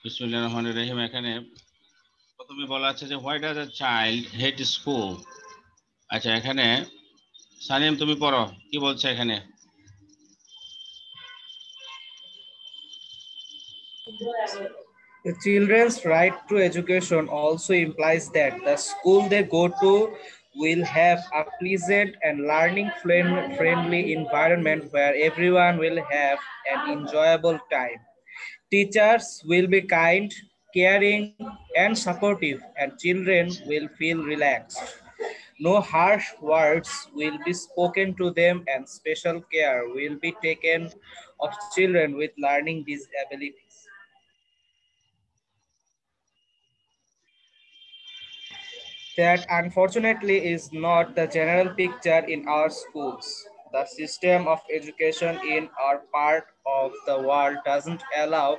বিসমিল্লাহির রহমানির রহিম। এখানে প্রথমে বলা আছে যে why does a child hate school. আচ্ছা, এখানে সানিম তুমি পড়ো, কি বলছে এখানে? The children's right to education also implies that the school they go to will have a pleasant and friendly environment where everyone will have an enjoyable time. Teachers will be kind, caring, and supportive, and children will feel relaxed. No harsh words will be spoken to them, and special care will be taken of children with learning disabilities. That unfortunately is not the general picture in our schools. The system of education in our part of the world doesn't allow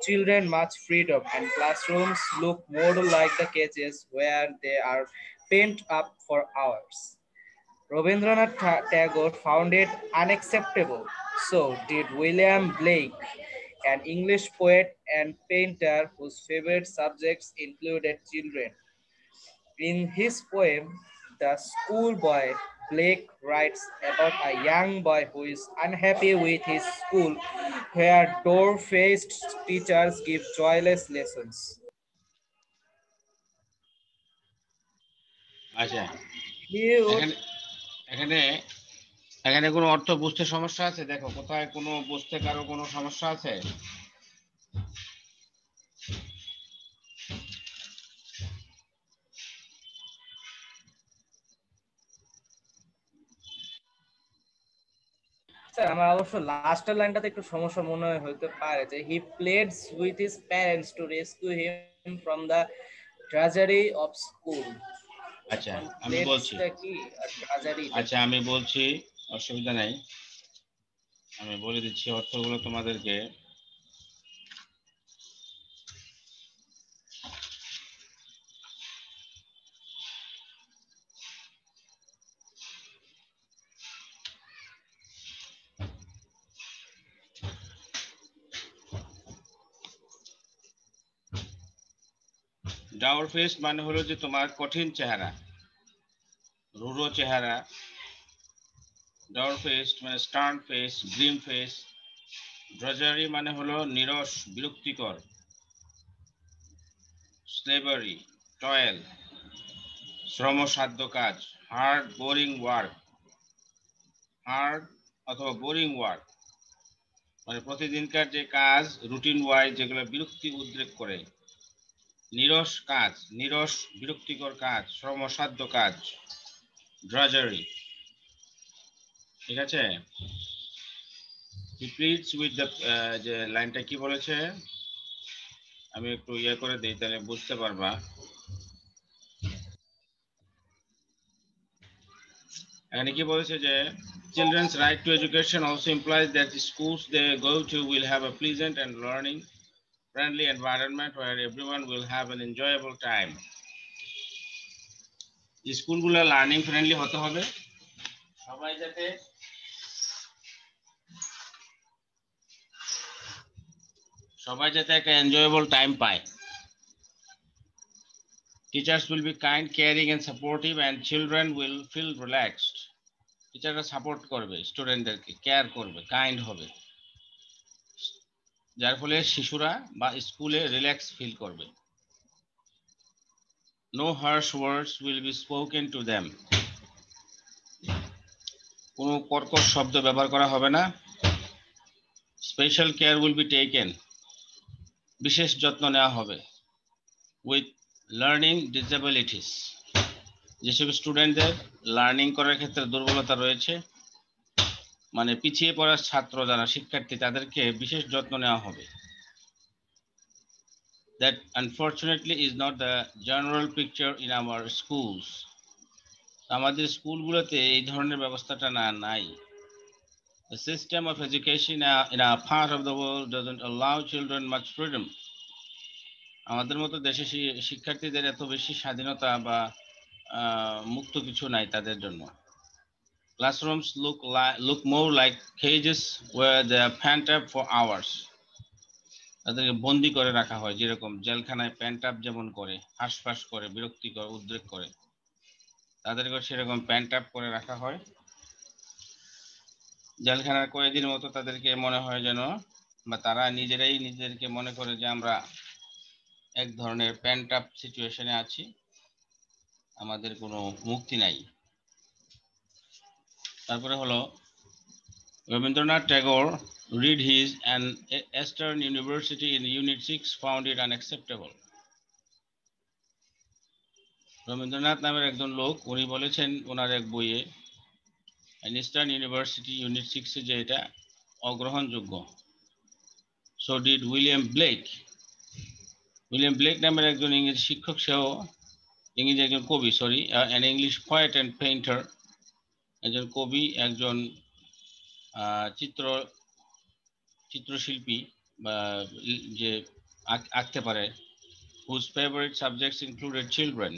children much freedom, and classrooms look more like the cages where they are pent up for hours. Rabindranath Tagore found it unacceptable. So did William Blake, an English poet and painter whose favorite subjects included children. In his poem, The Schoolboy, Blake writes about a young boy who is unhappy with his school, where door-faced teachers give joyless lessons. আচ্ছা, He would এখানে এখানে এখানে কোনো অর্থ বুঝতে সমস্যা আছে? দেখো কোথায় কোনো বুঝতে কারো কোনো সমস্যা আছে? স্যার আমার অবশ্য লাস্টের লাইনটাতে একটু সমস্যা মনে হতে পারে যে he pleads with his parents to rescue him from the drudgery of school. আচ্ছা, এখন আমি বলছি। প্লেডসটা কি আর ড্রাজারিটা আচ্ছা, কি? আমি বলছি, অসুবিধা নাই, আমি বলে দিচ্ছি অর্থগুলো তোমাদেরকে। ডাউর ফেস মানে হলো যে তোমার কঠিন চেহারা, রূঢ় চেহারা। ডাউর ফেস মানে স্টার্ন ফেস, গ্রিম ফেস। ড্রাজারি মানে হলো নিরস, বিরক্তিকর। স্লেভারি, টয়েল, শ্রমসাধ্য কাজ। হার্ড বোরিং ওয়ার্ক, হার্ড অথবা বোরিং ওয়ার্ক মানে প্রতিদিনকার যে কাজ, রুটিন ওয়াইজ, যেগুলো বিরক্তি উদ্রেক করে। নিরস কাজ, নিরস বিরক্তিকর কাজ, শ্রমসাধ্য কাজ, ড্রাজারি। ঠিক আছে? হি প্লিডস উইথ দ্য, যে লাইনটা কি বলেছে আমি একটু ইয়ে করে দিই, তাহলে বুঝতে পারবা। এখানে কি বলেছে যে children's right to education also implies that the schools they go to will have a pleasant and learning friendly environment where everyone will have an enjoyable time. স্কুলগুলো লার্নিং ফ্রেন্ডলি হতে হবে, সবাই যাতে একটা এনজয়েবল টাইম পায়। Teachers will be kind, caring and supportive and children will feel relaxed. টিচাররা support করবে, স্টুডেন্টদেরকে কেয়ার করবে, কাইন্ড হবে, যার ফলে শিশুরা বা স্কুলে রিল্যাক্স ফিল করবে। No harsh words will be spoken to them. কোনো কর্কশ শব্দ ব্যবহার করা হবে না। Special care will be taken, বিশেষ যত্ন নেওয়া হবে। উইথ লার্নিং ডিসেবিলিটিস, যেসব স্টুডেন্টদের লার্নিং করার ক্ষেত্রে দুর্বলতা রয়েছে, মানে পিছিয়ে পড়া ছাত্র যারা শিক্ষার্থী, তাদেরকে বিশেষ যত্ন নেওয়া হবে। That unfortunately is not the general picture in our schools. আমাদের স্কুলগুলোতে এই ধরনের ব্যবস্থাটা নাই। The system of education in a part of the world doesn't allow children much freedom. আমাদের মতো দেশে শিক্ষার্থীদের এত বেশি স্বাধীনতা বা মুক্ত কিছু নাই তাদের জন্য। Classrooms look more like cages where they are pent up for hours. তাদেরকে বন্দি করে রাখা হয়, যেরকম জেলখানায় প্যান্ট আপ যেমন করে, হাঁসফাঁস করে, বিরক্তিকর, উদ্রেক করে, তাদেরকে সেরকম প্যান্ট আপ করে রাখা হয়। জেলখানার কয়েদির মতো তাদেরকে মনে হয় যেন, বা তারা নিজেরাই নিজেদেরকে মনে করে যে আমরা এক ধরনের প্যান্ট আপ সিচুয়েশনে আছি, আমাদের কোনো মুক্তি নাই। তারপরে হলো Rabindranath Tagore read his an Eastern University in Unit 6 found it unacceptable. Rabindranath নামের একজন লোক, উনি বলেছেন ওনার এক বইয়ে ইস্টার্ন ইউনিভার্সিটি ইউনিট 6 যে এটা অগ্রহণযোগ্য। So did William Blake. William Blake নামের একজন ইংরেজি শিক্ষক, সেও ইংরেজি একজন কবি, sorry, an English poet and painter, একজন কবি, একজন চিত্রশিল্পী বা যে আঁকতে পারে, whose favorite subjects included children.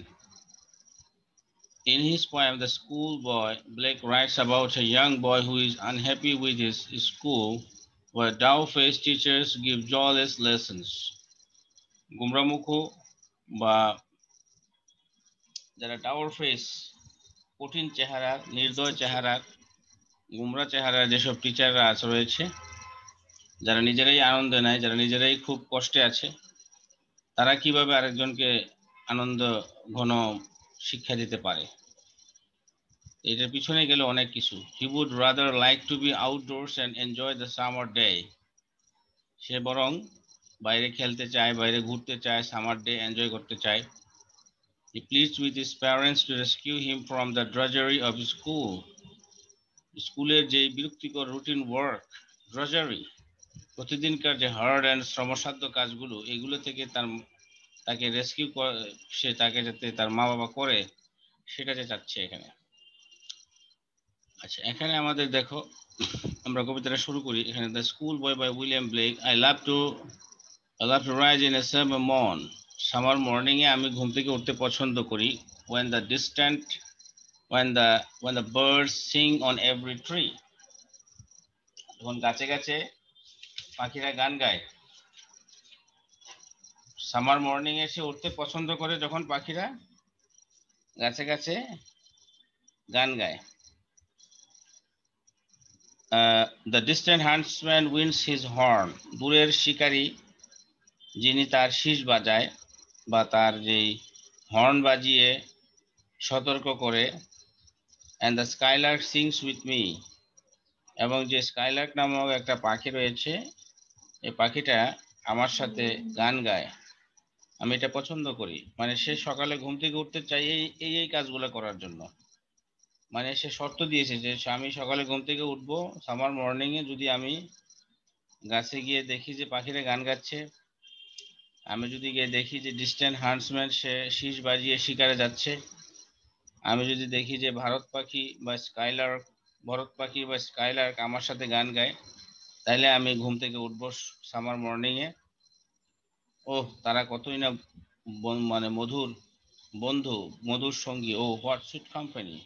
In his poem The Schoolboy, Blake writes about a young boy who is unhappy with his school, where dough-faced teachers give joyless lessons. গুমরামুখো বা যারা ডাউর ফেস, কঠিন চেহারা, নির্দয় চেহারা, গুমরা চেহারা যেসব টিচাররা রয়েছে, যারা নিজেরাই আনন্দ নেয়, যারা নিজেরাই খুব কষ্টে আছে, তারা কিভাবে আরেকজনকে আনন্দ ঘন শিক্ষা দিতে পারে। এটার পিছনে গেলে অনেক কিছু। He would rather like to be outdoors and enjoy the summer day. সে বরং বাইরে খেলতে চায়, বাইরে ঘুরতে চায়, সামার ডে এনজয় করতে চায়। He pleads with his parents to rescue him from the drudgery of school. স্কুলের যে বিরক্তিকর রুটিন ওয়ার্ক, ড্রজারি, প্রতিদিনকার যে হার্ড অ্যান্ড শ্রমসাধ্য কাজগুলো, এগুলো থেকে তাকে রেস্কিউ সে তাকে যাতে তার মা বাবা করে, সেটা যে চাচ্ছে এখানে। আচ্ছা, এখানে আমাদের দেখো, আমরা কবিতাটা শুরু করি। এখানে the school boy by William Blake. I love to rise in a summer morn. Summer morning এ আমি ঘুম থেকে উঠতে পছন্দ করি। when the birds sing on every tree. যখন গাছে গাছে পাখিরা গান গায়। সামার মর্নিং এ সে উঠতে পছন্দ করে যখন পাখিরা গাছে গাছে গান গায়। The distant huntsman winds his horn. দূরের শিকারী যিনি তার শীষ বাজায় বা তার যেই হর্ন বাজিয়ে সতর্ক করে। and the skylark sings with me. এবং যে স্কাইলার্ক নামক একটা পাখি রয়েছে, এই পাখিটা আমার সাথে গান গায়। আমি এটা পছন্দ করি। মানে সে সকালে ঘুম থেকে উঠতে চাই এই কাজগুলো করার জন্য। মানে সে শর্ত দিয়েছে যে আমি সকালে ঘুম থেকে উঠবো সামার মর্নিং এ, যদি আমি গাছে গিয়ে দেখি যে পাখিরা গান গাচ্ছে, আমি যদি গিয়ে দেখি যে ডিস্ট্যান্ট হান্টসম্যান সে শীষ বাজিয়ে শিকারে যাচ্ছে, আমি যদি দেখি যে ভারত পাখি বা স্কাইলার্ক আমার সাথে গান গায়, তাইলে আমি ঘুম থেকে উঠবো সামার মর্নিং এ। ওহ, তারা কতই না মানে মধুর বন্ধু, মধুর সঙ্গী। Oh what sweet company.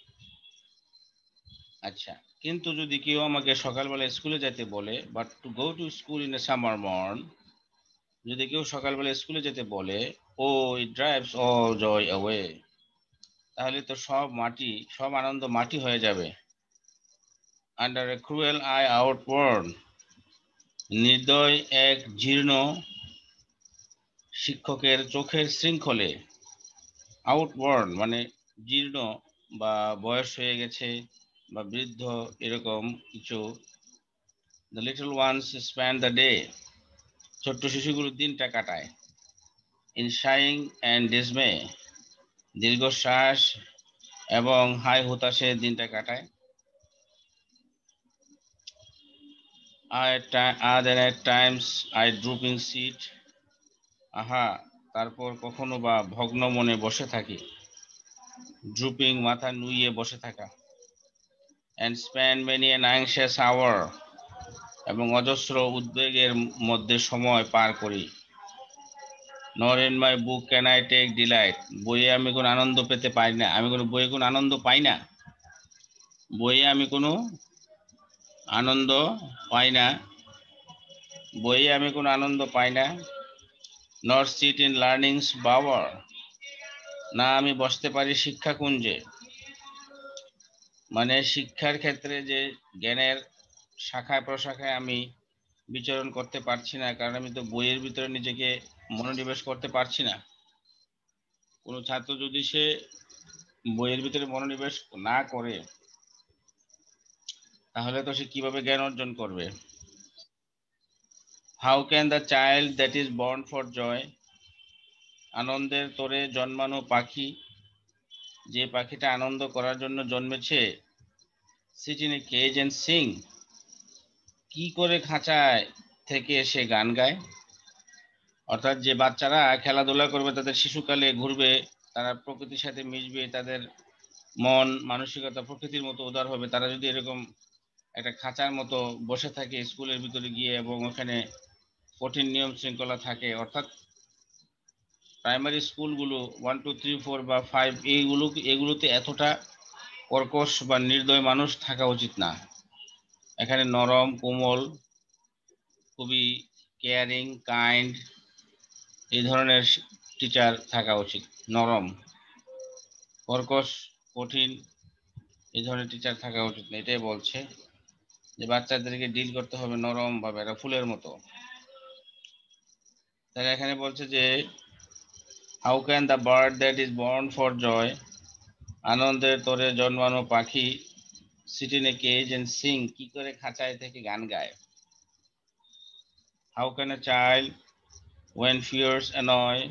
আচ্ছা, কিন্তু যদি কেউ আমাকে সকালবেলা স্কুলে যেতে বলে, but to go to school in a summer morn, যদি কেউ সকালবেলা স্কুলে যেতে বলে, oh it drives all joy away, তাহলে তো সব আনন্দ মাটি হয়ে যাবে। Under a cruel eye outward, নির্দয় এক জীর্ণ শিক্ষকের চোখের শৃঙ্খলে। আউটওয়ার্ড মানে জীর্ণ বা বয়স হয়ে গেছে বা বৃদ্ধ, এরকম কিছু। The little once spend the day, ছোট্ট শিশুগুলো দিনটা কাটায়। ইন শাইং অ্যান্ড ডিসমে, দীর্ঘশ্বাস এবং হাই হুতাশে দিনটা কাটায়। Then at times I drooping seat, আহা, তারপর কখনো বা ভগ্ন মনে বসে থাকি। ড্রুপিং মাথা নুইয়ে বসে থাকা। and spend many an anxious hour, এবং অজস্র উদ্বেগের মধ্যে সময় পার করি। nor in my book can I take delight, বইয়ে আমি কোনো আনন্দ পেতে পারি না। আমি কোনো বইয়ে কোনো আনন্দ পাই না। বইয়ে আমি কোনো আনন্দ পাই না। বইয়ে আমি কোনো আনন্দ পাই না। নট সিট ইন লার্নিংস বাওয়ার, না আমি বসতে পারি শিক্ষা কুঞ্জে। মানে শিক্ষার ক্ষেত্রে যে জ্ঞানের শাখায় প্রশাখায় আমি বিচরণ করতে পারছি না, কারণ আমি তো বইয়ের ভিতরে নিজেকে মনোনিবেশ করতে পারছি না। কোনো ছাত্র যদি সে বইয়ের ভিতরে মনোনিবেশ না করে, তাহলে তো সে কিভাবে জ্ঞান অর্জন করবে? How can the child that is born for joy, আনন্দের তোরে জন্মানো পাখি, যে পাখিটা আনন্দ করার জন্য জন্মেছে, sit in a cage and sing, কি করে খাঁচায় থেকে সে গান গায়? অর্থাৎ যে বাচ্চারা খেলাধুলা করবে, তাদের শিশুকালে ঘুরবে, তারা প্রকৃতির সাথে মিশবে, তাদের মন মানসিকতা প্রকৃতির মতো উদার হবে, তারা যদি এরকম একটা খাঁচার মতো বসে থাকে স্কুলের ভিতরে গিয়ে এবং ওখানে কঠিন নিয়ম শৃঙ্খলা থাকে, অর্থাৎ প্রাইমারি স্কুলগুলো 1 2 3 4 বা 5 এগুলোতে এতটা কর্কশ বা নির্দয় মানুষ থাকা উচিত না। এখানে নরম কোমল, খুবই কেয়ারিং কাইন্ড এই ধরনের টিচার থাকা উচিত। নরম কর্কশ কঠিন এই ধরনের টিচার থাকা উচিত না, এটাই বলছে যে বাচ্চাদেরকে ডিল করতে হবে নরম ভাবে, এরা ফুলের মতো। তাহলে এখানে বলছে যে how can the bird that is born for joy, আনন্দের তোরে জন্মানো পাখি, sit in a cage and sing, কি করে খাঁচায় থেকে গান গায়? How can a child when fears annoy,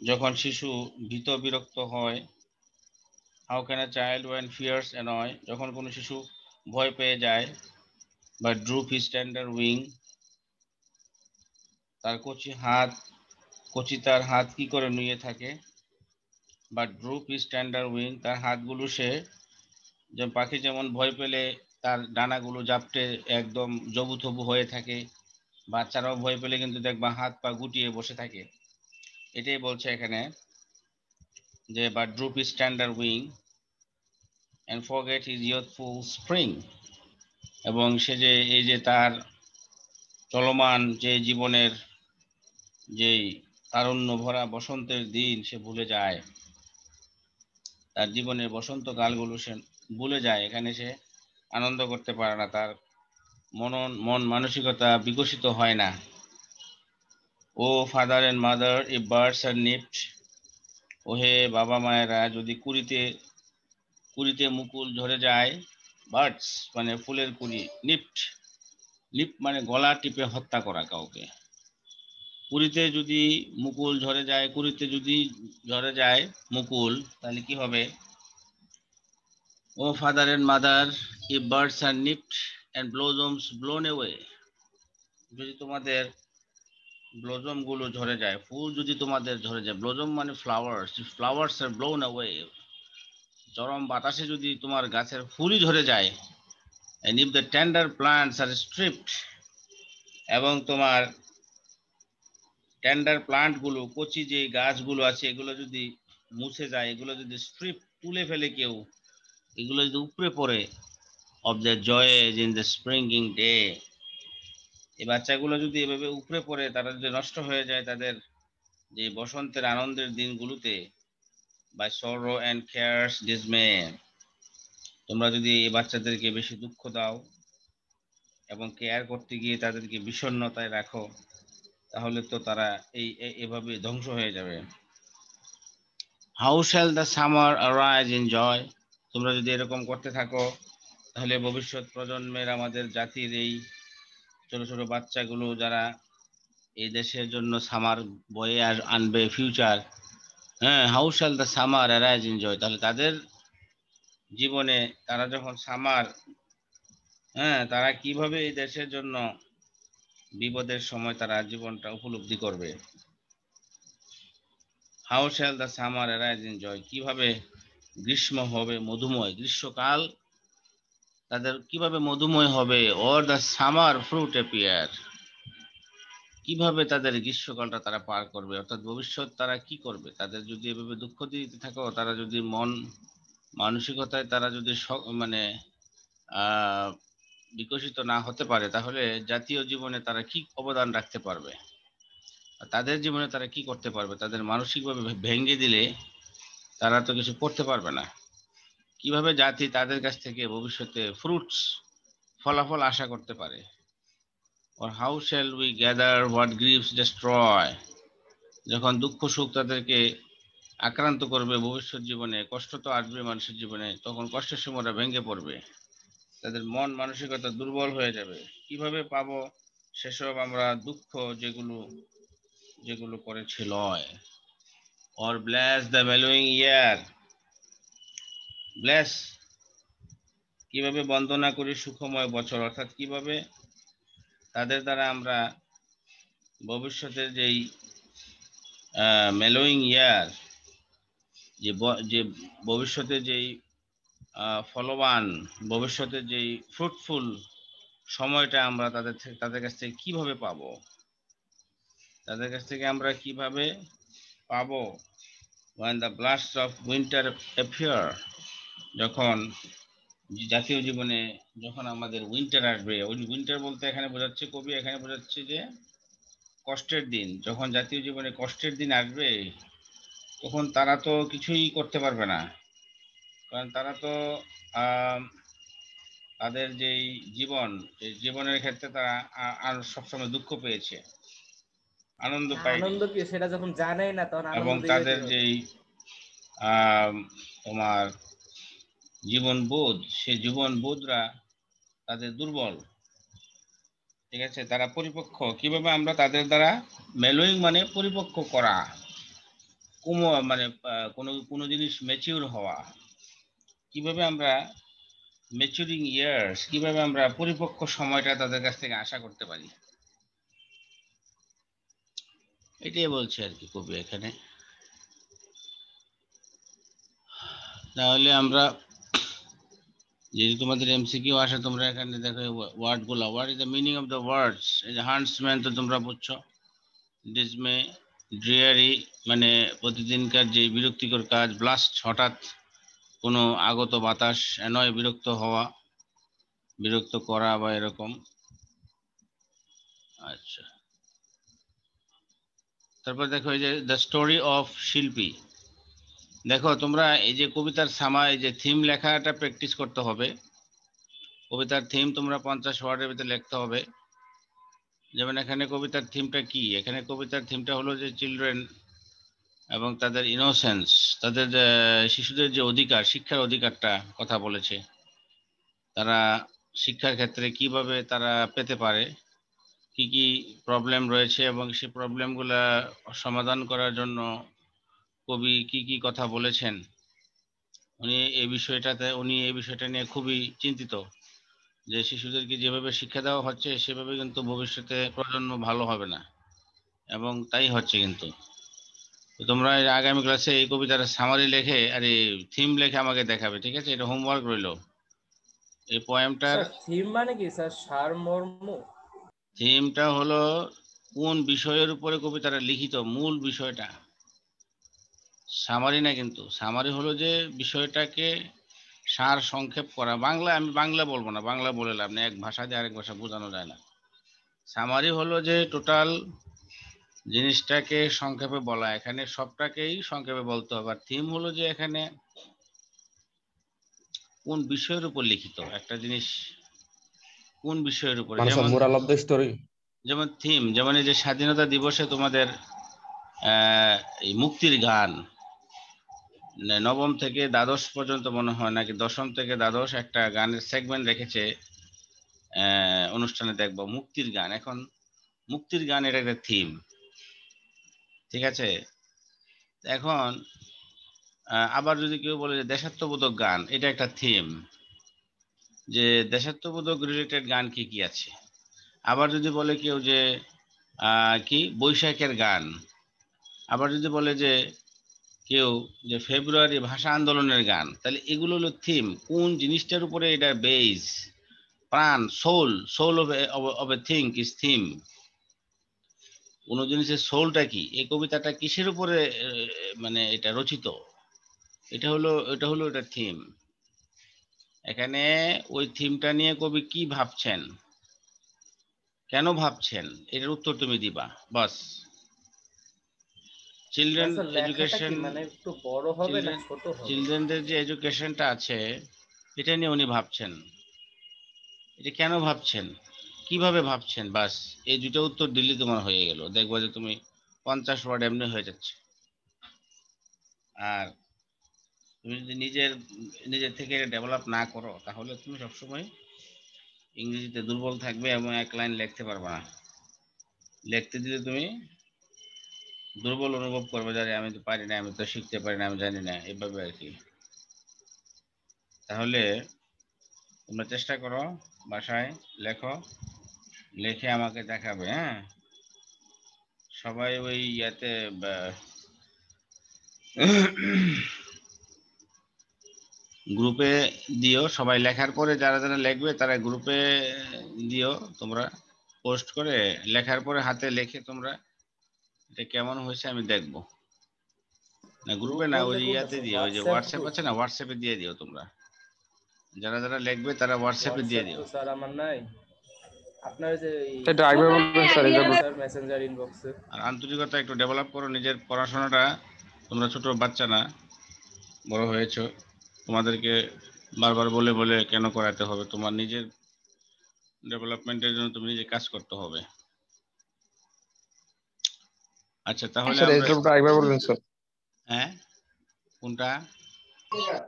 যখন শিশু ভীত বিরক্ত হয়। How can a child when fears annoy, যখন কোনো শিশু ভয় পেয়ে যায়। বা ড্রুপ হিজ টেন্ডার উইং, তার কচি তার হাত কি করে নুয়ে থাকে। বা ড্রুপ হিজ টেন্ডার উইং, তার হাতগুলো সে, যে পাখি যেমন ভয় পেলে তার ডানাগুলো জাপটে একদম জবুথবু হয়ে থাকে, বাচ্চারাও ভয় পেলে কিন্তু দেখবা হাত পা গুটিয়ে বসে থাকে। এটাই বলছে এখানে যে বা ড্রুপ his tender wing and forget his ইয়ুথফুল spring, এবং সে যে এই যে তার চলমান যে জীবনের যেই তারুণ্য ভরা বসন্তের দিন সে ভুলে যায়, তার জীবনের বসন্তকালগুলো সে ভুলে যায়, এখানে সে আনন্দ করতে পারে না, তার মন মানসিকতা বিকশিত হয় না। O father and mother if birds are nipped, ওহে বাবা মায়েরা যদি কুড়িতে মুকুল ঝরে যায়। বার্ডস মানে ফুলের কুড়ি, লিপ মানে গলা টিপে হত্যা করা কাউকে। কুড়িতে যদি মুকুল ঝরে যায়, কুড়িতে যদি ঝরে যায় মুকুল, তাহলে কি হবে? O father and mother if birds are nipped and blossoms blown away, যদি তোমাদের ব্লোজম গুলো ঝরে যায়, ফুল যদি তোমাদের ঝরে যায়, ব্লোজম মানে ফ্লাওয়ার্স আর ব্লোন অ্যাওয়ে, চরম বাতাসে যদি তোমার গাছের ফুলই ঝরে যায়। and if the tender plants are stripped, এবং তোমার টেন্ডার প্লান্ট গুলো, কচি যে গাছগুলো আছে এগুলো যদি মুছে যায়, এগুলো যদি স্ট্রিপ তুলে ফেলে কেউ, এগুলো যদি উপরে পড়ে, of the joys in the springing day, এই বাচ্চাগুলো যদি এভাবে উপরে পড়ে, তারা যদি নষ্ট হয়ে যায় তাদের যে বসন্তের আনন্দের দিনগুলোতে, বাই সরো অ্যান্ড কেয়ারস ডিসমে, তোমরা যদি এই বাচ্চাদেরকে বেশি দুঃখ দাও এবং কেয়ার করতে গিয়ে তাদেরকে বিষণ্ণতায় রাখো, তাহলে তো তারা এভাবে ধ্বংস হয়ে যাবে। How shall the summer arise in joy, তোমরা যদি এরকম করতে থাকো, তাহলে ভবিষ্যৎ প্রজন্মের আমাদের জাতির এই ছোট ছোট বাচ্চাগুলো যারা এই দেশের জন্য সামার বয়ে আনবে ফিউচার, হ্যাঁ, how shall the summer arise in joy, তাহলে তাদের জীবনে তারা যখন সামার, হ্যাঁ, তারা কিভাবে এই দেশের জন্য বিপদের সময় তারা জীবনটা উপলব্ধি করবে। How shall the summer arise in joy, কিভাবে গ্রীষ্ম হবে মধুময়, গ্রীষ্মকাল তাদের কিভাবে মধুময় হবে। Or the summer fruit appear, কিভাবে তাদের গ্রীষ্মকালটা তারা পার করবে, অর্থাৎ ভবিষ্যৎ তারা কি করবে। তাদের যদি এভাবে দুঃখ দিতে থাকো, তারা যদি মন মানসিকতায় তারা যদি মানে বিকশিত না হতে পারে তাহলে জাতীয় জীবনে তারা কি অবদান রাখতে পারবে, তাদের জীবনে তারা কি করতে পারবে? তাদের মানসিকভাবে ভেঙে দিলে তারা তো কিছু করতে পারবে না। কিভাবে জাতি তাদের কাছ থেকে ভবিষ্যতে ফ্রুটস, ফলাফল আশা করতে পারে? or how shall we gather what griefs destroy? যখন দুঃখ সুখ তাদেরকে আক্রান্ত করবে ভবিষ্যৎ জীবনে, কষ্ট তো আসবে মানুষের জীবনে, তখন কষ্টের সময় ওরা ভেঙে পড়বে, তাদের মন মানসিকতা দুর্বল হয়ে যাবে। কিভাবে পাবো সেসব আমরা দুঃখ যেগুলো যেগুলো করেছিল? or bless the mellowing year, bless, কিভাবে বন্দনা করি সুখময় বছর, অর্থাৎ কিভাবে তাদের দ্বারা আমরা ভবিষ্যতের যেই মেলোয়িং ইয়ার, যে ভবিষ্যতে যেই ফলবান, ভবিষ্যতে যেই ফ্রুটফুল সময়টা আমরা তাদের কাছ থেকে কিভাবে পাবো, তাদের কাছ থেকে আমরা কিভাবে পাবো? when the blasts of winter appear, যখন জাতীয় জীবনে যখন আমাদের উইন্টার আসবে, ওই উইন্টার বলতে এখানে বোঝাচ্ছে কবি, এখানে বোঝাচ্ছে যে কষ্টের দিন। যখন জাতীয় জীবনে কষ্টের দিন আসবে তখন তারা তো কিছুই করতে পারবে না, কারণ তারা তো তাদের যেই জীবন, এই জীবনের ক্ষেত্রে তারা আর সবসময় দুঃখ পেয়েছে, আনন্দ পায়নি। আনন্দ কি সেটা যখন জানেই না তখন এবং আনন্দ দিবে তাদের কিভাবে? যেই তোমার জীবন বোধ, সেই জীবন বোধরা তাদের দুর্বল। ঠিক আছে, তারা পরিপক্ক কিভাবে আমরা তাদের দ্বারা, মেলোয়িং মানে পরিপক্ক করা, মানে কোনো কোনো জিনিস ম্যাচিউর হওয়া, কিভাবে আমরা ম্যাচুরিং ইয়ার্স, কিভাবে আমরা পরিপক্ক সময়টা তাদের কাছ থেকে আশা করতে পারি, এটাই বলছে আর কি কবি এখানে। তাহলে আমরা যদি তোমাদের এমসিকিউ আসে, তোমরা এখানে দেখো ওয়ার্ড গুলো, what is the meaning of the words. এই যে হান্টসম্যান তো তোমরা বুঝছো, ডিসমে, ড্রিয়ারি মানে প্রতিদিনকার যে বিরক্তিকর কাজ, ব্লাস্ট হঠাৎ কোনো আগত বাতাস, নয় বিরক্ত হওয়া, বিরক্ত করা বা এরকম। আচ্ছা, তারপর দেখো এই যে দ্য স্টোরি অফ শিল্পী। দেখো তোমরা এই যে কবিতার এই যে থিম লেখাটা প্র্যাকটিস করতে হবে। কবিতার থিম তোমরা 50 ওয়ার্ডের ভিতরে লিখতে হবে। যেমন এখানে কবিতার থিমটা কি? এখানে কবিতার থিমটা হলো যে চিলড্রেন এবং তাদের ইনোসেন্স, তাদের শিশুদের যে অধিকার, শিক্ষার অধিকারটা কথা বলেছে। তারা শিক্ষার ক্ষেত্রে কিভাবে তারা পেতে পারে, কি কি প্রবলেম রয়েছে, এবং সেই প্রবলেমগুলা সমাধান করার জন্য কবি কি কি কথা বলেছেন। উনি এই বিষয়টা নিয়ে খুবই চিন্তিত, যে শিশুদেরকে যেভাবে শিক্ষা দেওয়া হচ্ছে সেভাবে কিন্তু ভবিষ্যতে প্রজন্ম ভালো হবে না, এবং তাই হচ্ছে কিন্তু। তো তোমরা আগামী ক্লাসে এই কবিতার সামারি লেখে আর এই থিম লেখে আমাকে দেখাবে, ঠিক আছে? এটা হোমওয়ার্ক রইলো। এই পোয়েমটার স্যার থিম মানে কি স্যার, সারমর্ম? থিমটা হলো কোন বিষয়ের উপরে কবিতাটা লিখিত, মূল বিষয়টা। সামারি না, কিন্তু সামারি হলো যে বিষয়টাকে সার সংক্ষেপ করা। আমি বাংলা বলবো না, বাংলা বলে লাভ নেই, এক ভাষা দিয়ে আরেক ভাষা বোঝানো যায় না। সামারি হলো যে টোটাল জিনিসটাকে সংক্ষেপে বলা, এখানে সবটাকেই সংক্ষেপে বলতে হবে। আর থিম হলো যে এখানে কোন বিষয়ের উপর লিখিত একটা জিনিস, কোন বিষয়ের উপরে। মানে স্যার যেমন মোরাল অফ দ্য স্টোরি। যেমন থিম, যেমন এই যে স্বাধীনতা দিবসে তোমাদের এই মুক্তির গান, নবম থেকে দ্বাদশ পর্যন্ত মনে হয়, নাকি দশম থেকে দ্বাদশ একটা গানের সেগমেন্ট রেখেছে অনুষ্ঠানে, দেখবো মুক্তির গান। এখন মুক্তির গান এটা একটা থিম, ঠিক আছে? এখন আবার যদি কেউ বলে যে দেশাত্মবোধক গান, এটা একটা থিম, যে দেশাত্মবোধক রিলেটেড গান কি কি আছে। আবার যদি বলে কেউ যে কি বৈশাখের গান, আবার যদি বলে যে কেউ যে ফেব্রুয়ারি ভাষা আন্দোলনের গান, তাহলে এগুলো হলো থিম। কোন জিনিসটার উপরে এটা বেস, প্রাণ, soul of a thing is theme. কোন জিনিসের সোলটা কি, এই কবিতাটা কিসের উপরে মানে এটা রচিত, এটা হলো এটা থিম। এখানে ওই থিমটা নিয়ে কবি কি ভাবছেন, কেন ভাবছেন, এটার উত্তর তুমি দিবা বাস। চিলড্রেন স্যার লেখাটা এডুকেশন, কি মানে একটু বড় হবে না চিলড্রেন ছোট হবে? চিলড্রেনদের যে এডুকেশনটা আছে এটা নিয়ে উনি ভাবছেন। এটা কেন ভাবছেন, কিভাবে ভাবছেন, বাস এই দুটো উত্তর দিলে তোমার হয়ে গেল। দেখবা যে তুমি 50 ওয়ার্ড এমনি হয়ে যাচ্ছে। আর তুমি যদি নিজের থেকে ডেভেলপ না করো তাহলে তুমি সবসময় ইংরেজিতে দুর্বল থাকবে এবং এক লাইন লিখতে পারবে না। লিখতে দিলে তুমি দুর্বল অনুভব করবে, যে আমি তো পারি না, আমি তো শিখতে পারি না, আমি জানি না, এভাবে আর কি। তাহলে তোমরা চেষ্টা করো, বাসায় লেখো, লিখে আমাকে দেখাবে। হ্যাঁ, সবাই ওই ইয়াতে গ্রুপে দিও। সবাই লেখার পরে যারা যারা লিখবে তারা গ্রুপে দিও তোমরা, পোস্ট করে লেখার পরে হাতে লিখে তোমরা এটা কেমন হয়েছে আমি দেখবো। না গ্রুপ গ্রুপে না, বলতে ওই কোনটা ইয়াতে স্যার? দিও, ওই যে হোয়াটসঅ্যাপ হোয়াটসঅ্যাপ গ্রুপ? আছে না, হোয়াটসঅ্যাপে দিয়ে দিও তোমরা। যারা যারা লিখবে তারা হোয়াটসঅ্যাপে দিয়ে হোয়াটসঅ্যাপ দিও। তো স্যার আমার নাই। আপনার যে এটা আরেকবার বলবেন স্যার, এটা স্যার মেসেঞ্জার ইনবক্সে। আর আন্তরিকতা একটু ডেভেলপ করো, নিজের পড়াশোনাটা। তোমরা ছোট বাচ্চা না, বড় হয়েছো, তোমাদেরকে বারবার বলে বলে কেন করাতে হবে? তোমার নিজের ডেভেলপমেন্টের জন্য তুমি নিজে কাজ করতে হবে। আচ্ছা তাহলে স্যার, আমরা, রেজাল্টটা আরেকবার বলবেন স্যার। হ্যাঁ কোনটা?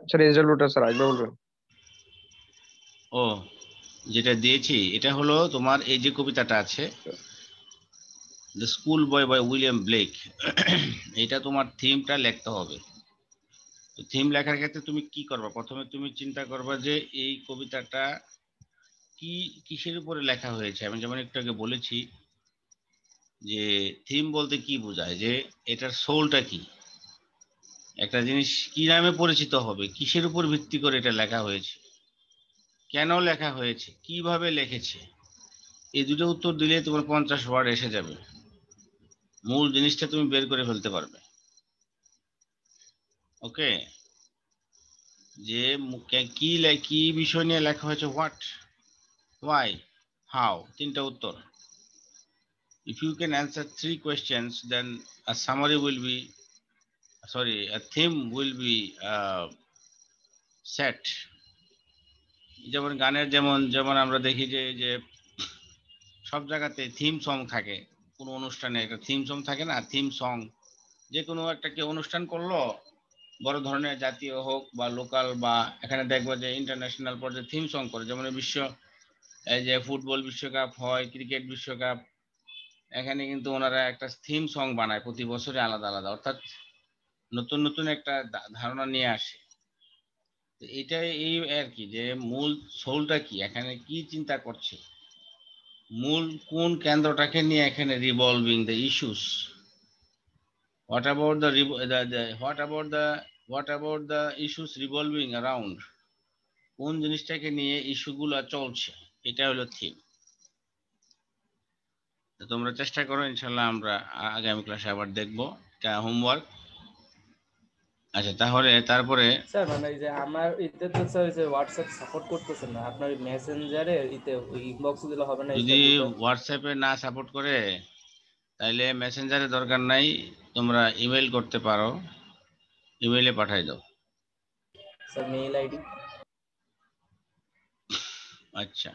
স্যার রেজাল্টটা স্যার আরেকবার বলবেন। ও, যেটা দিয়েছি এটা হলো তোমার এই যে কবিতাটা আছে, the school boy by William Blake. এটা তোমার থিমটা লিখতে হবে। তো থিম লেখার ক্ষেত্রে তুমি কি করবা, প্রথমে তুমি চিন্তা করবা যে এই কবিতাটা কি, কিসের উপরে লেখা হয়েছে। আমি যেমন একটু আগে বলেছি যে থিম বলতে কি বোঝায়, যে এটার সোলটা কি, একটা জিনিস কি নামে পরিচিত হবে, কিসের উপর ভিত্তি করে এটা লেখা হয়েছে, কেন লেখা হয়েছে, কিভাবে লিখেছে। এই দুটো উত্তর দিলে তোমার 50 ওয়ার্ড এসে যাবে, মূল জিনিসটা তুমি বের করে ফেলতে পারবে। ওকে, যে কি বিষয় নিয়ে লেখা হয়েছে, হোয়াট, হোয়াই, হাউ, তিনটা উত্তর। If you can answer 3 questions, then a summary will be, sorry, a theme will be set. যেমন গানের, যেমন যেমন আমরা দেখি যে যে সব জায়গাতে থিম সং থাকে, কোনো অনুষ্ঠানে একটা থিম সং থাকে না, থিম সং। যে কোনো একটা কি অনুষ্ঠান করলো, বড় ধরনের জাতীয় হোক বা লোকাল, বা এখানে দেখবো যে ইন্টারন্যাশনাল পর্যায়ে থিম সং করে, যেমন এই যে ফুটবল বিশ্বকাপ হয়, ক্রিকেট বিশ্বকাপ, এখানে কিন্তু ওনারা একটা থিম সং বানায় প্রতি বছরে আলাদা আলাদা, অর্থাৎ নতুন নতুন একটা ধারণা নিয়ে আসে। এটাই এই আর কি, যে মূল সোলটা কি, এখানে কি চিন্তা করছে, মূল কোন কেন্দ্রটাকে নিয়ে এখানে revolving the issues, what about the issues revolving around, কোন জিনিসটাকে নিয়ে ইস্যুগুলো চলছে, এটা হলো থিম। তোমরা চেষ্টা করো, ইনশাল্লাহ আমরা আগামী ক্লাসে আবার দেখবো, এটা হোমওয়ার্ক। আচ্ছা তাহলে তারপরে স্যার মানে এই যে আমার ইতে তো স্যার যে হোয়াটসঅ্যাপ সাপোর্ট করতেছে না, আপনার মেসেঞ্জারে ইতে ওই ইনবক্স দিলে হবে না যদি স্যার দুইটা? হোয়াটসঅ্যাপে না সাপোর্ট করে তাইলে মেসেঞ্জারে দরকার নাই, তোমরা ইমেল করতে পারো, ইমেইলে পাঠাই দাও। Sir mail ID? আচ্ছা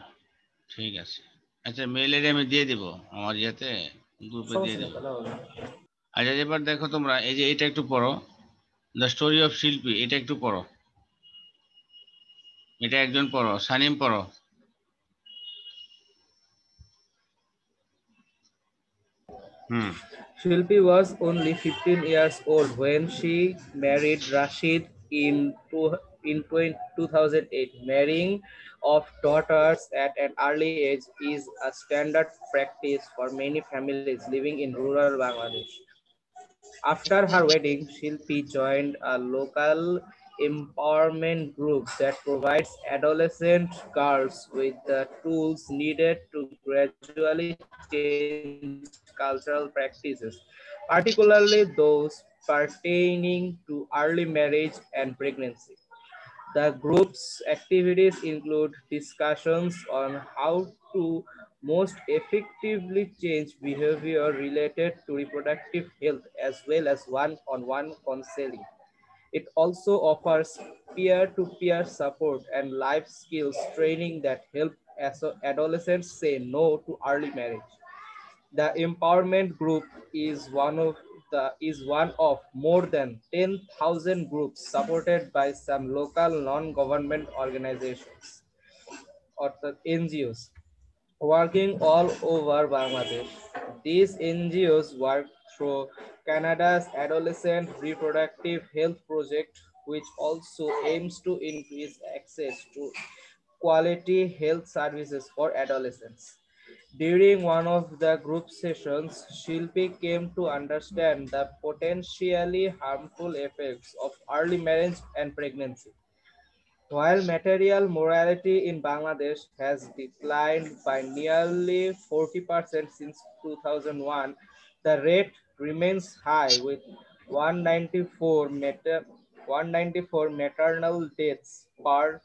ঠিক আছে, আচ্ছা মেইল আইডি আমি দিয়ে দিব, আমার ইয়াতে গ্রুপে দিয়ে সমস্যা নেই, দেব। তাহলে হবে। আচ্ছা এবার দেখো তোমরা, এই যে এটা একটু পড়ো, দ্য স্টোরি অফ শিল্পী, এটা একটু পড়ো, এটা একজন পড়ো, সানিম পড়ো। হুম। Shilpi was only 15 years old when she married Rashid in 2008. Marrying of daughters at an early age is a standard practice for many families living in rural Bangladesh. After her wedding, Shilpi joined a local empowerment group that provides adolescent girls with the tools needed to gradually change cultural practices, particularly those pertaining to early marriage and pregnancy. The group's activities include discussions on how to most effectively change behavior related to reproductive health as well as one-on-one counseling. It also offers peer-to-peer support and life skills training that help adolescents say no to early marriage. The empowerment group is one of more than 10,000 groups supported by some local non-government organizations or the NGOs working all over Bangladesh. These NGOs work through Canada's Adolescent Reproductive Health Project, which also aims to increase access to quality health services for adolescents. During one of the group sessions, Shilpi came to understand the potentially harmful effects of early marriage and pregnancy. While material morality in Bangladesh has declined by nearly 40% since 2001, the rate remains high with 194, 194 maternal deaths per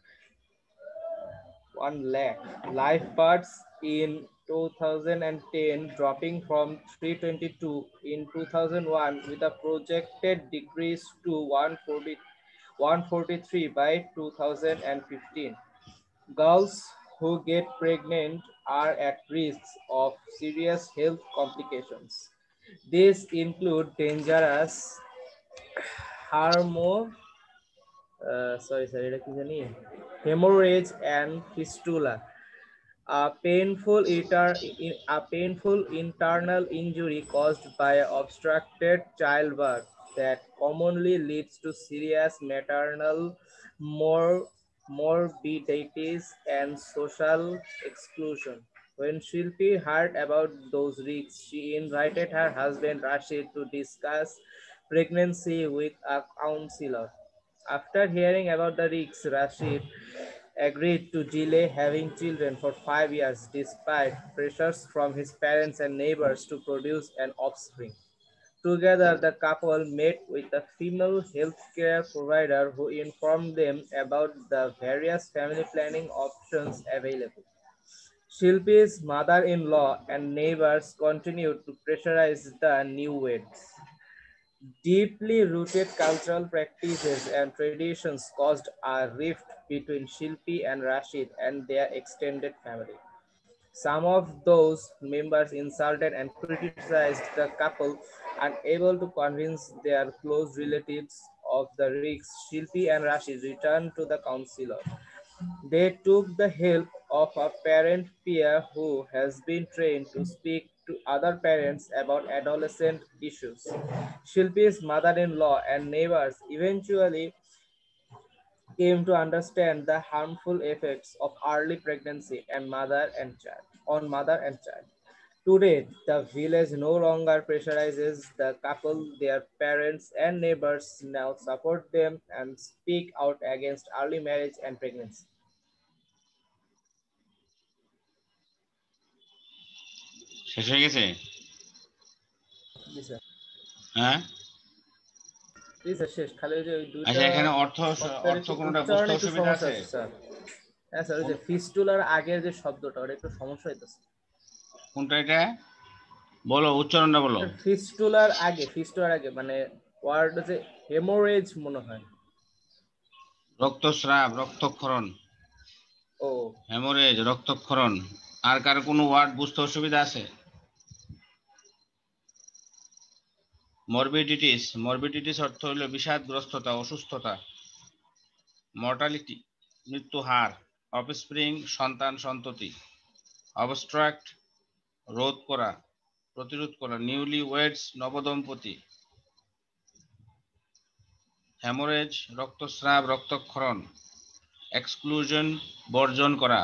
1 lakh live births in 2010, dropping from 322 in 2001 with a projected decrease to 143 by 2015. Girls who get pregnant are at risk of serious health complications. These include dangerous harmo, এটা কি জানি? Hemorrhage and fistula. A painful internal injury caused by obstructed childbirth that commonly leads to serious maternal mor- morbidities and social exclusion. When Shilpi heard about those risks, she invited her husband Rashid to discuss pregnancy with a counselor. After hearing about the risks, Rashid agreed to delay having children for 5 years despite pressures from his parents and neighbors to produce an offspring. Together, the couple met with a female healthcare provider who informed them about the various family planning options available. Shilpi's mother-in-law and neighbors continued to pressurize the newlyweds. Deeply rooted cultural practices and traditions caused a rift between Shilpi and Rashid and their extended family. Some of those members insulted and criticized the couple, unable to convince their close relatives of the risks. Shilpi and Rashid returned to the counselor. They took the help of a parent peer who has been trained to speak to other parents about adolescent issues. Shilpi's mother-in-law and neighbors eventually came to understand the harmful effects of early pregnancy on mother and child. Today, the village no longer pressurizes the couple. Their parents and neighbors now support them and speak out against early marriage and pregnancy. শেষ হয়ে গেছে? জি sir. হ্যাঁ, জি sir শেষ। খালি ওই যে ওই দুইটা আচ্ছা, এখানে অর্থ শব্দের অর্থ একটু কোনটা বুঝতে উচ্চারণে একটু অসুবিধা সমস্যা আছে? আছে স্যার। হ্যাঁ স্যার, ওই যে ফিস্টুলার আগের যে শব্দটা ওটা একটু সমস্যা হইতেছে। কোনটা এটা বলো, উচ্চারণটা বলো। ফিস্টুলার আগে মানে ওয়ার্ড হচ্ছে হেমোরেজ মনে হয়। রক্তস্রাব, রক্তক্ষরণ। ও হেমোরেজ, রক্তক্ষরণ। আর কার কোনো ওয়ার্ড বুঝতে অসুবিধা আছে? মরবিডিটিস, মরবিডিটিস অর্থ হলো বিষাদগ্রস্ততা, অসুস্থতা। মর্টালিটি, মৃত্যু হার। অফস্প্রিং, সন্তান সন্ততি। অবস্ট্রাক্ট, রোধ করা, প্রতিরোধ করা। নিউলি ওয়েডস, নবদম্পতি। হ্যামোরেজ, রক্তস্রাব, রক্তক্ষরণ। এক্সক্লুশন, বর্জন করা,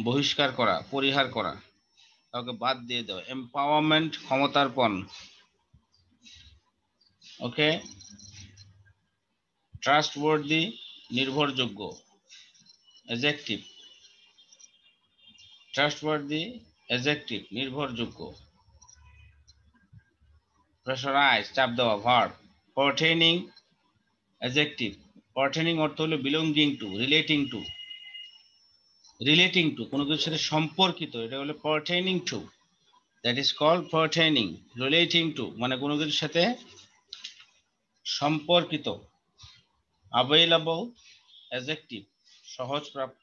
বহিষ্কার করা, পরিহার করা, কাউকে বাদ দিয়ে দাও। এম্পাওয়ারমেন্ট, ক্ষমতার্পণ। ওকে। ট্রাস্টওয়ার্দি, নির্ভরযোগ্য। এজেক্টিভ, ট্রাস্টওয়ার্দি, এজেক্টিভ, নির্ভরযোগ্য। প্রেসারাইজ, চাপ দেওয়া, ভার্ব। পারটেইনিং, এজেক্টিভ, পার্টেনিং অর্থ হলো বিলঙ্গিং টু, রিলেটিং টু কোনো কিছুর সাথে সম্পর্কিত, এটা হলো pertaining to, that is called pertaining. Relating to মানে কোনো কিছুর সাথে সম্পর্কিত। অ্যাভেইলেবল অ্যাডজেক্টিভ, সহজপ্রাপ্য,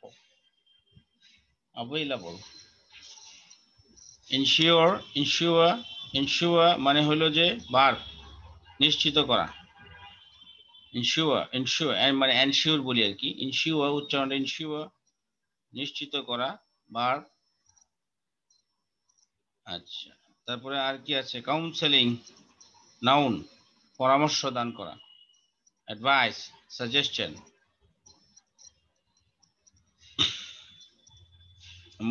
অ্যাভেইলেবল। ইনশিওর মানে হলো যে ভার্ব, নিশ্চিত করা। ইনশিওর মানে এনশিওর বলি আর কি। ইনশিওর উচ্চারণ ইনশিওর, নিশ্চিত করা, ভার্ব। আচ্ছা, তারপরে আর কি আছে? কাউন্সেলিং, নাউন, পরামর্শ দান করা। Advice, suggestion.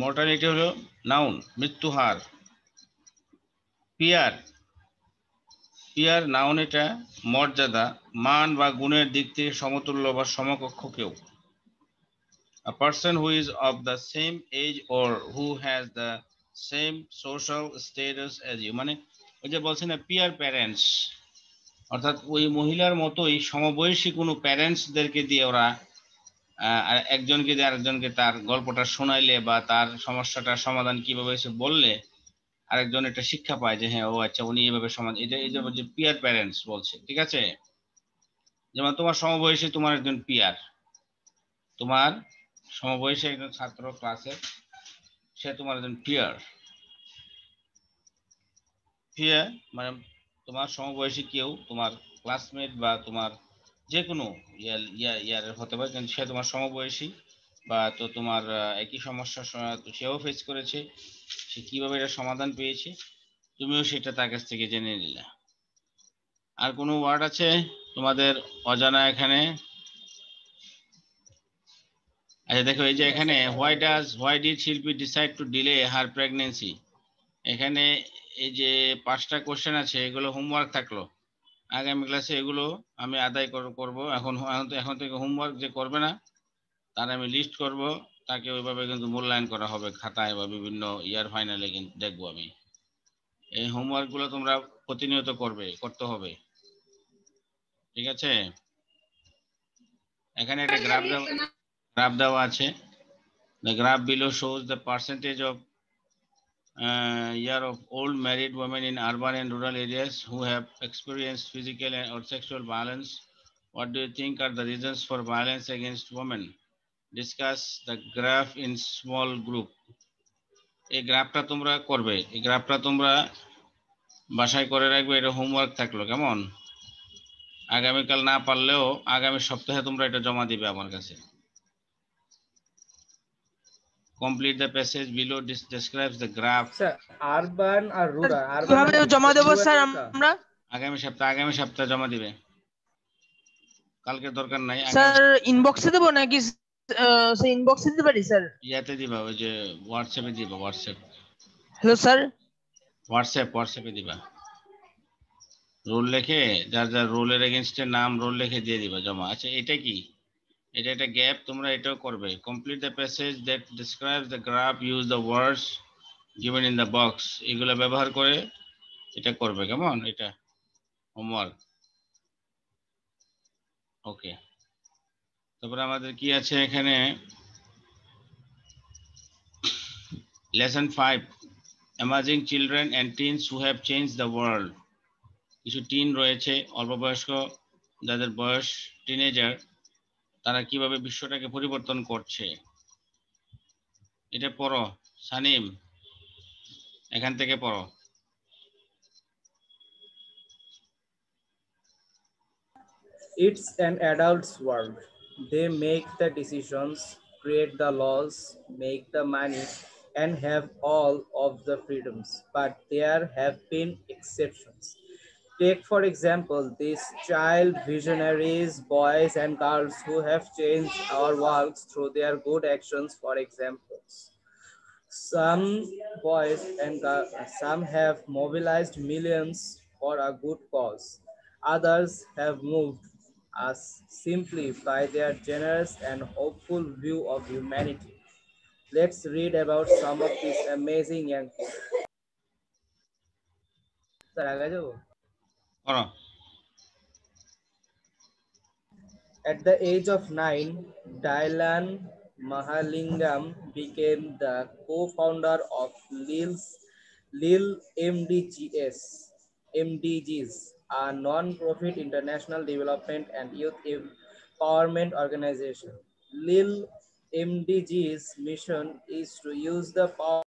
মর্টালিটি হলো নাউন, মৃত্যু হার। পিয়ার নাউন, এটা মর্যাদা, মান বা গুণের দিক থেকে সমতুল্য বা সমকক্ষ কেউ। A person who is of the same age or who has the same social status as you, মানে ওই যে বলছেন না পিয়ার প্যারেন্টস, অর্থাৎ ওই মহিলার মতোই সমবয়সী কোনো প্যারেন্টসদেরকে দিয়ে ওরা একজনকে দিয়ে আরেকজনকে তার গল্পটা শোনাইলে বা তার সমস্যাটার সমাধান কিভাবে হয়েছে বললে আরেকজন একটা শিক্ষা পায় যে হ্যাঁ ও আচ্ছা উনি এইভাবে সমাধান, এটা এই যে পিয়ার প্যারেন্টস বলছে, ঠিক আছে? যেমন তোমার সমবয়সী তোমার একজন পিয়ার, তোমার সমবয়সী একজন ছাত্র ক্লাসের, সে তোমার একজন পিয়ার। পিয়ার মানে তোমার সমবয়সী কেউ, তোমার ক্লাসমেট বা তোমার যে কোনো ইয়ার হতে পারে, কিন্তু সে তোমার সমবয়সী বা তো তোমার একই সমস্যা সেও ফেস করেছে, সে কিভাবে এটা সমাধান পেয়েছে তুমিও সেটা তার কাছ থেকে জেনে নিলে। আর কোনো ওয়ার্ড আছে তোমাদের অজানা এখানে? আচ্ছা দেখো, এই যে এখানে হোয়াই ডিড শিল্পী decide to delay her pregnancy, এখানে এই যে 5টা কোশ্চেন আছে, এগুলো হোমওয়ার্ক থাকলো। আগামী ক্লাসে এগুলো আমি আদায় করব। এখন থেকে হোমওয়ার্ক যে করবে না তার আমি লিস্ট করব, তাকে ওইভাবে কিন্তু মূল্যায়ন করা হবে খাতায় বা বিভিন্ন ইয়ার ফাইনালে, কিন্তু দেখবো আমি। এই হোমওয়ার্কগুলো তোমরা প্রতিনিয়ত করতে হবে, ঠিক আছে? এখানে একটা গ্রাফ দেওয়া আছে। The graph below shows the percentage of year of old married women in urban and rural areas who have experienced physical or sexual violence. What do you think are the reasons for violence against women? Discuss the graph in small group. এই গ্রাফটা তোমরা করবে, এই গ্রাফটা তোমরা বাসায় করে রাখবে, এটা হোমওয়ার্ক থাকলো, কেমন? আগামীকাল না পারলেও আগামী সপ্তাহে তোমরা এটা জমা দিবে আমার কাছে। Complete the passage below. Describes the graph. Sir urban আর রুরাল, কিভাবে জমা দেব স্যার আমরা? আগামী সপ্তাহে জমা দিবে, কালকে দরকার নাই। স্যার ইনবক্সে দেব নাকি সেই ইনবক্সে দিতে পারি স্যার? ইয়াতে দিবা, ওই যে হোয়াটসঅ্যাপে দিবা। হ্যালো স্যার, হোয়াটসঅ্যাপে দিবা। রোল লিখে যার যার রোলের এগেইনস্টে নাম রোল লিখে দিয়ে দিবা জমা। আচ্ছা এটা কি? এটা একটা গ্যাপ, তোমরা এটাও করবে। Complete the passage that describes the graph, use the words given in the box. এগুলো ব্যবহার করে এটা করবে, কেমন? এটা হোমওয়ার্ক। ওকে, তারপরে আমাদের কি আছে এখানে? Lesson 5, emerging children and teens who have change the world. কিছু টিন রয়েছে, অল্প বয়স্ক, যাদের বয়স টিনেজার, তারা কিভাবে বিশ্বটাকে পরিবর্তন করছে। এটা পড়ো সানিম, এখান থেকে পড়ো। It's an adult's world. They make the decisions, create the laws, make the money, and have all of the freedoms. But there have been exceptions. Take, for example, these child visionaries, boys and girls who have changed our worlds through their good actions, for examples. Some boys and some have mobilized millions for a good cause. Others have moved us simply by their generous and hopeful view of humanity. Let's read about some of these amazing young people. করো। At the age of 9, Dylan Mahalingam became the co-founder of Lil MDGs, a non-profit international development and youth empowerment organization. Lil MDG's mission is to use the power